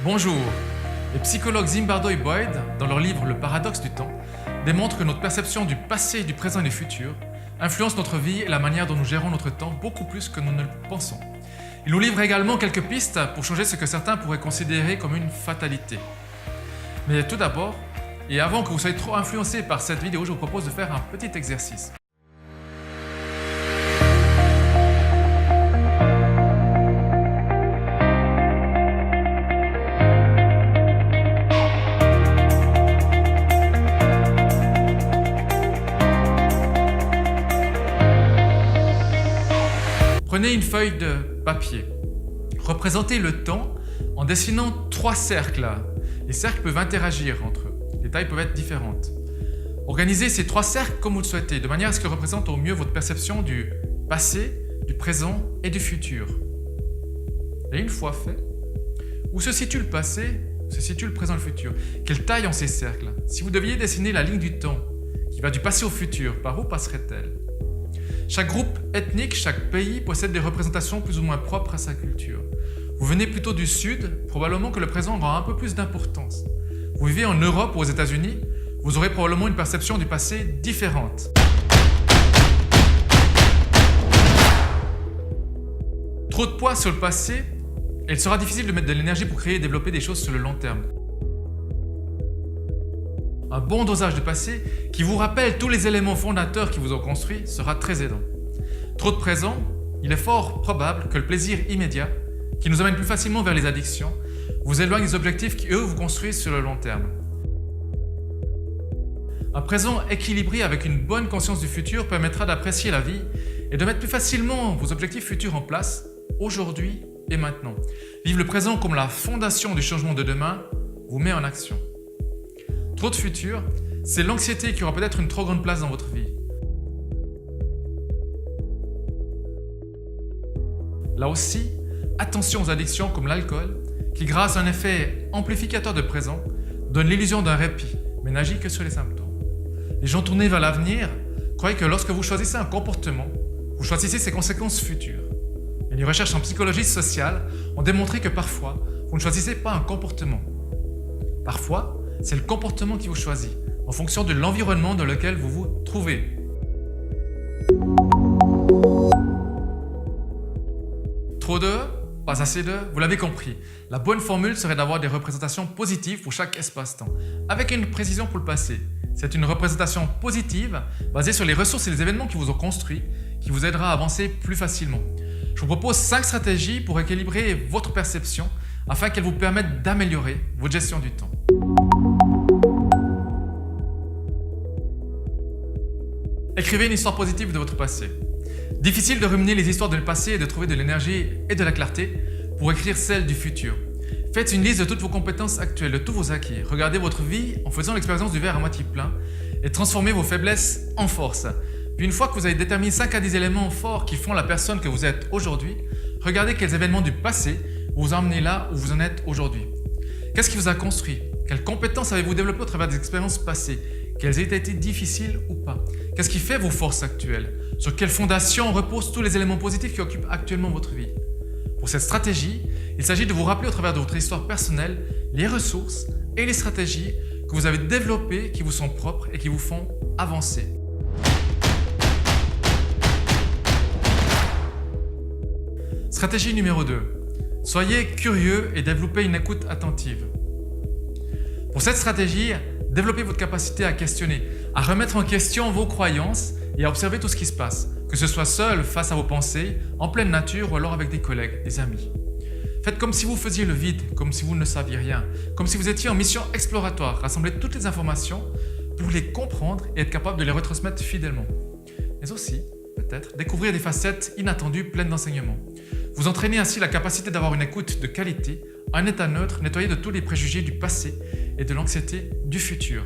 Bonjour. Les psychologues Zimbardo et Boyd, dans leur livre Le paradoxe du temps, démontrent que notre perception du passé, du présent et du futur influence notre vie et la manière dont nous gérons notre temps beaucoup plus que nous ne le pensons. Ils nous livrent également quelques pistes pour changer ce que certains pourraient considérer comme une fatalité. Mais tout d'abord, et avant que vous soyez trop influencés par cette vidéo, je vous propose de faire un petit exercice. Prenez une feuille de papier. Représentez le temps en dessinant 3 cercles. Les cercles peuvent interagir entre eux. Les tailles peuvent être différentes. Organisez ces 3 cercles comme vous le souhaitez, de manière à ce qu'ils représentent au mieux votre perception du passé, du présent et du futur. Et une fois fait, où se situe le passé, où se situe le présent et le futur? Quelle taille ont ces cercles? Si vous deviez dessiner la ligne du temps qui va du passé au futur, par où passerait-elle? Chaque groupe ethnique, chaque pays possède des représentations plus ou moins propres à sa culture. Vous venez plutôt du Sud, probablement que le présent aura un peu plus d'importance. Vous vivez en Europe ou aux États-Unis, vous aurez probablement une perception du passé différente. Trop de poids sur le passé, et il sera difficile de mettre de l'énergie pour créer et développer des choses sur le long terme. Un bon dosage de passé qui vous rappelle tous les éléments fondateurs qui vous ont construit sera très aidant. Trop de présent, il est fort probable que le plaisir immédiat, qui nous amène plus facilement vers les addictions, vous éloigne des objectifs qui, eux, vous construisent sur le long terme. Un présent équilibré avec une bonne conscience du futur permettra d'apprécier la vie et de mettre plus facilement vos objectifs futurs en place, aujourd'hui et maintenant. Vivre le présent comme la fondation du changement de demain vous met en action. Trop de futur, c'est l'anxiété qui aura peut-être une trop grande place dans votre vie. Là aussi, attention aux addictions comme l'alcool, qui grâce à un effet amplificateur de présent, donne l'illusion d'un répit, mais n'agit que sur les symptômes. Les gens tournés vers l'avenir croient que lorsque vous choisissez un comportement, vous choisissez ses conséquences futures. Et les recherches en psychologie sociale ont démontré que parfois, vous ne choisissez pas un comportement. Parfois, c'est le comportement qui vous choisit, en fonction de l'environnement dans lequel vous vous trouvez. Trop de, pas assez de, vous l'avez compris. La bonne formule serait d'avoir des représentations positives pour chaque espace-temps, avec une précision pour le passé. C'est une représentation positive basée sur les ressources et les événements qui vous ont construit, qui vous aidera à avancer plus facilement. Je vous propose 5 stratégies pour équilibrer votre perception afin qu'elles vous permettent d'améliorer votre gestion du temps. Écrivez une histoire positive de votre passé. Difficile de ruminer les histoires du passé et de trouver de l'énergie et de la clarté pour écrire celles du futur. Faites une liste de toutes vos compétences actuelles, de tous vos acquis. Regardez votre vie en faisant l'expérience du verre à moitié plein et transformez vos faiblesses en force. Puis une fois que vous avez déterminé 5 à 10 éléments forts qui font la personne que vous êtes aujourd'hui, regardez quels événements du passé vous emmenez là où vous en êtes aujourd'hui. Qu'est-ce qui vous a construit? Quelles compétences avez-vous développées au travers des expériences passées? Quelles aient été difficiles ou pas? Qu'est-ce qui fait vos forces actuelles? Sur quelle fondation reposent tous les éléments positifs qui occupent actuellement votre vie? Pour cette stratégie, il s'agit de vous rappeler au travers de votre histoire personnelle les ressources et les stratégies que vous avez développées qui vous sont propres et qui vous font avancer. Stratégie numéro 2. Soyez curieux et développez une écoute attentive. Pour cette stratégie, développez votre capacité à questionner, à remettre en question vos croyances et à observer tout ce qui se passe, que ce soit seul face à vos pensées, en pleine nature ou alors avec des collègues, des amis. Faites comme si vous faisiez le vide, comme si vous ne saviez rien, comme si vous étiez en mission exploratoire, rassemblez toutes les informations pour les comprendre et être capable de les retransmettre fidèlement. Mais aussi, peut-être, découvrir des facettes inattendues pleines d'enseignements. Vous entraînez ainsi la capacité d'avoir une écoute de qualité, un état neutre, nettoyé de tous les préjugés du passé et de l'anxiété du futur.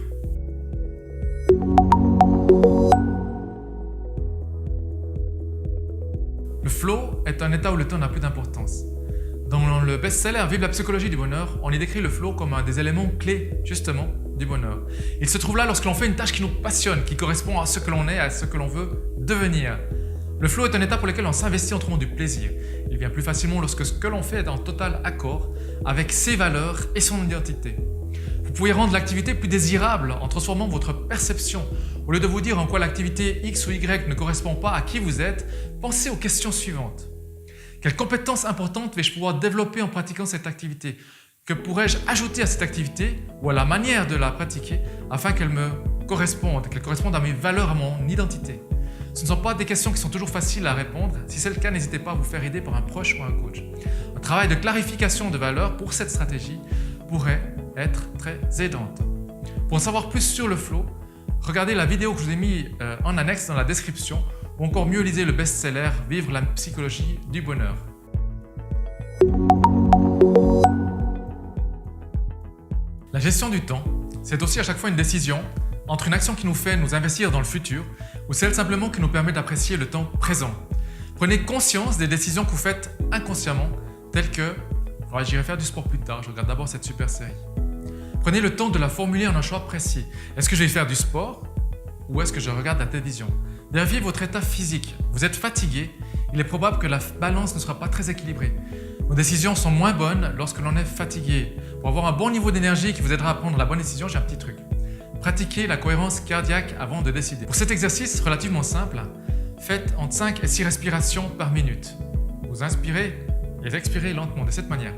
Le flow est un état où le temps n'a plus d'importance. Dans le best-seller Vive la psychologie du bonheur, on y décrit le flow comme un des éléments clés, justement, du bonheur. Il se trouve là lorsque l'on fait une tâche qui nous passionne, qui correspond à ce que l'on est, à ce que l'on veut devenir. Le flow est un état pour lequel on s'investit en trouvant du plaisir. Il vient plus facilement lorsque ce que l'on fait est en total accord avec ses valeurs et son identité. Vous pouvez rendre l'activité plus désirable en transformant votre perception. Au lieu de vous dire en quoi l'activité X ou Y ne correspond pas à qui vous êtes, pensez aux questions suivantes. Quelles compétences importantes vais-je pouvoir développer en pratiquant cette activité? Que pourrais-je ajouter à cette activité ou à la manière de la pratiquer afin qu'elle me corresponde, qu'elle corresponde à mes valeurs, à mon identité? Ce ne sont pas des questions qui sont toujours faciles à répondre. Si c'est le cas, n'hésitez pas à vous faire aider par un proche ou un coach. Un travail de clarification de valeurs pour cette stratégie pourrait être très aidante. Pour en savoir plus sur le flow, regardez la vidéo que je vous ai mise en annexe dans la description ou encore mieux lisez le best-seller « Vivre la psychologie du bonheur ». La gestion du temps, c'est aussi à chaque fois une décision entre une action qui nous fait nous investir dans le futur ou celle simplement qui nous permet d'apprécier le temps présent. Prenez conscience des décisions que vous faites inconsciemment, telles que « j'irai faire du sport plus tard, je regarde d'abord cette super série ». Prenez le temps de la formuler en un choix précis. Est-ce que je vais faire du sport ou est-ce que je regarde la télévision? Vérifiez votre état physique. Vous êtes fatigué, il est probable que la balance ne sera pas très équilibrée. Vos décisions sont moins bonnes lorsque l'on est fatigué. Pour avoir un bon niveau d'énergie qui vous aidera à prendre la bonne décision, j'ai un petit truc. Pratiquez la cohérence cardiaque avant de décider. Pour cet exercice relativement simple, faites entre 5 et 6 respirations par minute. Vous inspirez et expirez lentement de cette manière.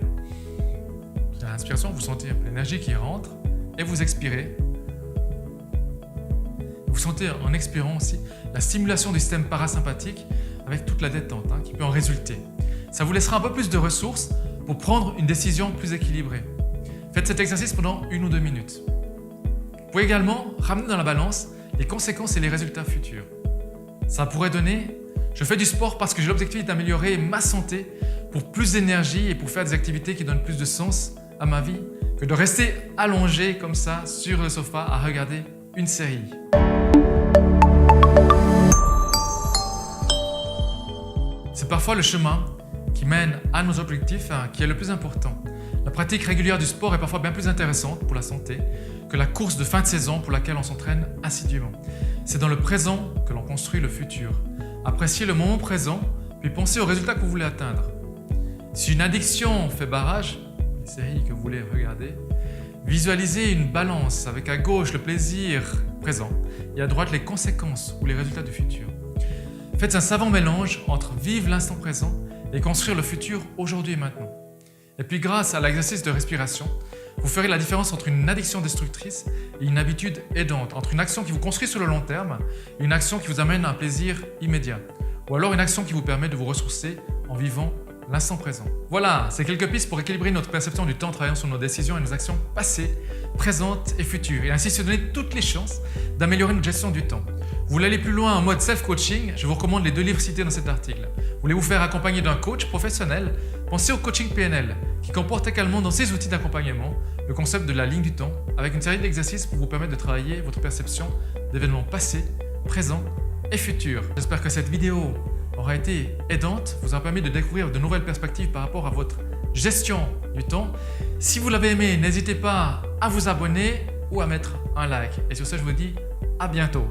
À l'inspiration, vous sentez l'énergie qui rentre et vous expirez. Vous sentez en expirant aussi la stimulation du système parasympathique avec toute la détente qui peut en résulter. Ça vous laissera un peu plus de ressources pour prendre une décision plus équilibrée. Faites cet exercice pendant 1 ou 2 minutes. Vous pouvez également ramener dans la balance les conséquences et les résultats futurs. Ça pourrait donner « Je fais du sport parce que j'ai l'objectif d'améliorer ma santé pour plus d'énergie et pour faire des activités qui donnent plus de sens à ma vie que de rester allongé comme ça sur le sofa à regarder une série. » C'est parfois le chemin qui mène à nos objectifs qui est le plus important. La pratique régulière du sport est parfois bien plus intéressante pour la santé que la course de fin de saison pour laquelle on s'entraîne assidûment. C'est dans le présent que l'on construit le futur. Appréciez le moment présent, puis pensez aux résultats que vous voulez atteindre. Si une addiction fait barrage, les séries que vous voulez regarder, visualisez une balance avec à gauche le plaisir présent et à droite les conséquences ou les résultats du futur. Faites un savant mélange entre vivre l'instant présent et construire le futur aujourd'hui et maintenant. Et puis grâce à l'exercice de respiration, vous ferez la différence entre une addiction destructrice et une habitude aidante, entre une action qui vous construit sur le long terme et une action qui vous amène à un plaisir immédiat, ou alors une action qui vous permet de vous ressourcer en vivant l'instant présent. Voilà, c'est quelques pistes pour équilibrer notre perception du temps en travaillant sur nos décisions et nos actions passées, présentes et futures, et ainsi se donner toutes les chances d'améliorer notre gestion du temps. Vous voulez aller plus loin en mode self-coaching? Je vous recommande les 2 livres cités dans cet article. Voulez vous faire accompagner d'un coach professionnel? Pensez au coaching PNL, qui comporte également dans ses outils d'accompagnement le concept de la ligne du temps, avec une série d'exercices pour vous permettre de travailler votre perception d'événements passés, présents et futurs. J'espère que cette vidéo aura été aidante, vous aura permis de découvrir de nouvelles perspectives par rapport à votre gestion du temps. Si vous l'avez aimé, n'hésitez pas à vous abonner ou à mettre un like. Et sur ce, je vous dis à bientôt.